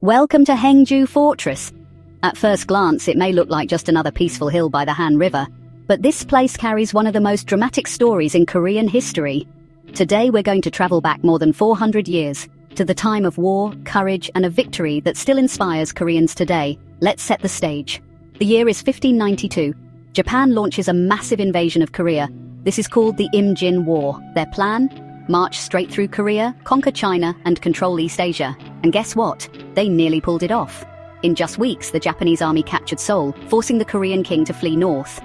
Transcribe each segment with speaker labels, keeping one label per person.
Speaker 1: Welcome to Haengju Fortress. At first glance, it may look like just another peaceful hill by the Han River, but this place carries one of the most dramatic stories in Korean history. Today we're going to travel back more than 400 years, to the time of war, courage, and a victory that still inspires Koreans today. Let's set the stage. The year is 1592. Japan launches a massive invasion of Korea. This is called the Imjin War. Their plan? March straight through Korea, conquer China, and control East Asia. And guess what? They nearly pulled it off. In just weeks, the Japanese army captured Seoul, forcing the Korean king to flee north.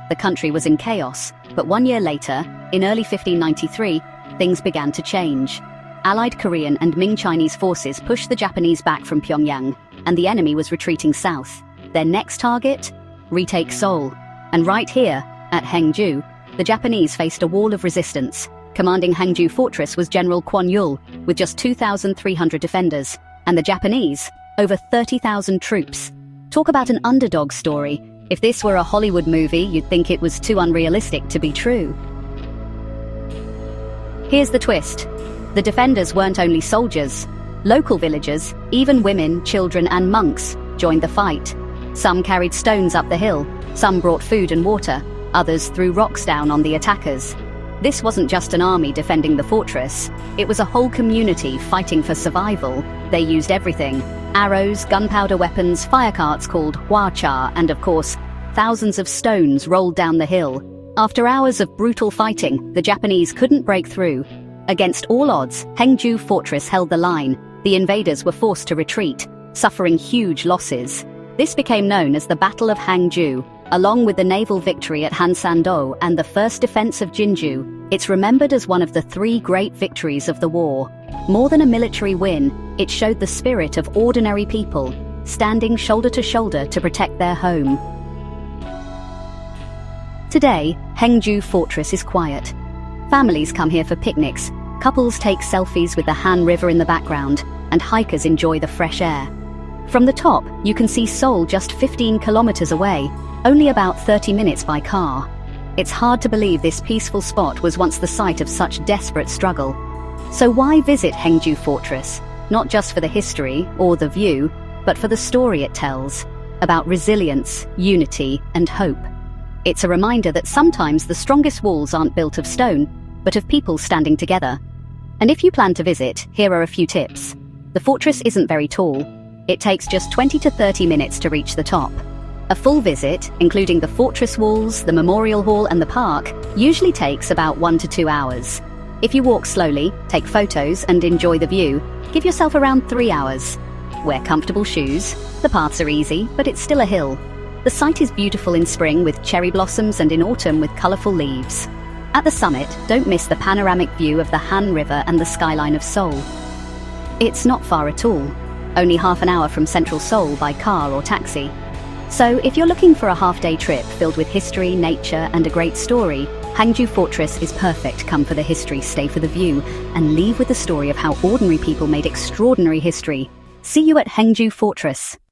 Speaker 1: The country was in chaos, but 1 year later, in early 1593, things began to change. Allied Korean and Ming Chinese forces pushed the Japanese back from Pyongyang, and the enemy was retreating south. Their next target? Retake Seoul. And right here, at Haengju, the Japanese faced a wall of resistance. Commanding Haengju Fortress was General Kwon Yul, with just 2,300 defenders, and the Japanese, over 30,000 troops. Talk about an underdog story. If this were a Hollywood movie, you'd think it was too unrealistic to be true. Here's the twist. The defenders weren't only soldiers. Local villagers, even women, children, and monks, joined the fight. Some carried stones up the hill, some brought food and water, others threw rocks down on the attackers. This wasn't just an army defending the fortress, it was a whole community fighting for survival. They used everything: arrows, gunpowder weapons, fire carts called hwacha, and of course, thousands of stones rolled down the hill. After hours of brutal fighting, the Japanese couldn't break through. Against all odds, Haengju Fortress held the line. The invaders were forced to retreat, suffering huge losses. This became known as the Battle of Haengju. Along with the naval victory at Hansan-do and the first defense of Jinju, it's remembered as one of the 3 great victories of the war. More than a military win, it showed the spirit of ordinary people, standing shoulder to shoulder to protect their home. Today, Haengju Fortress is quiet. Families come here for picnics, couples take selfies with the Han River in the background, and hikers enjoy the fresh air. From the top, you can see Seoul just 15 kilometers away, only about 30 minutes by car. It's hard to believe this peaceful spot was once the site of such desperate struggle. So why visit Haengju Fortress? Not just for the history or the view, but for the story it tells, about resilience, unity, and hope. It's a reminder that sometimes the strongest walls aren't built of stone, but of people standing together. And if you plan to visit, here are a few tips. The fortress isn't very tall. It takes just 20 to 30 minutes to reach the top. A full visit, including the fortress walls, the memorial hall, and the park, usually takes about 1 to 2 hours. If you walk slowly, take photos, and enjoy the view, give yourself around 3 hours. Wear comfortable shoes. The paths are easy, but it's still a hill. The site is beautiful in spring with cherry blossoms and in autumn with colorful leaves. At the summit, don't miss the panoramic view of the Han River and the skyline of Seoul. It's not far at all, only half an hour from central Seoul by car or taxi. So if you're looking for a half-day trip filled with history, nature, and a great story, Haengju Fortress is perfect. Come for the history, stay for the view, and leave with the story of how ordinary people made extraordinary history. See you at Haengju Fortress.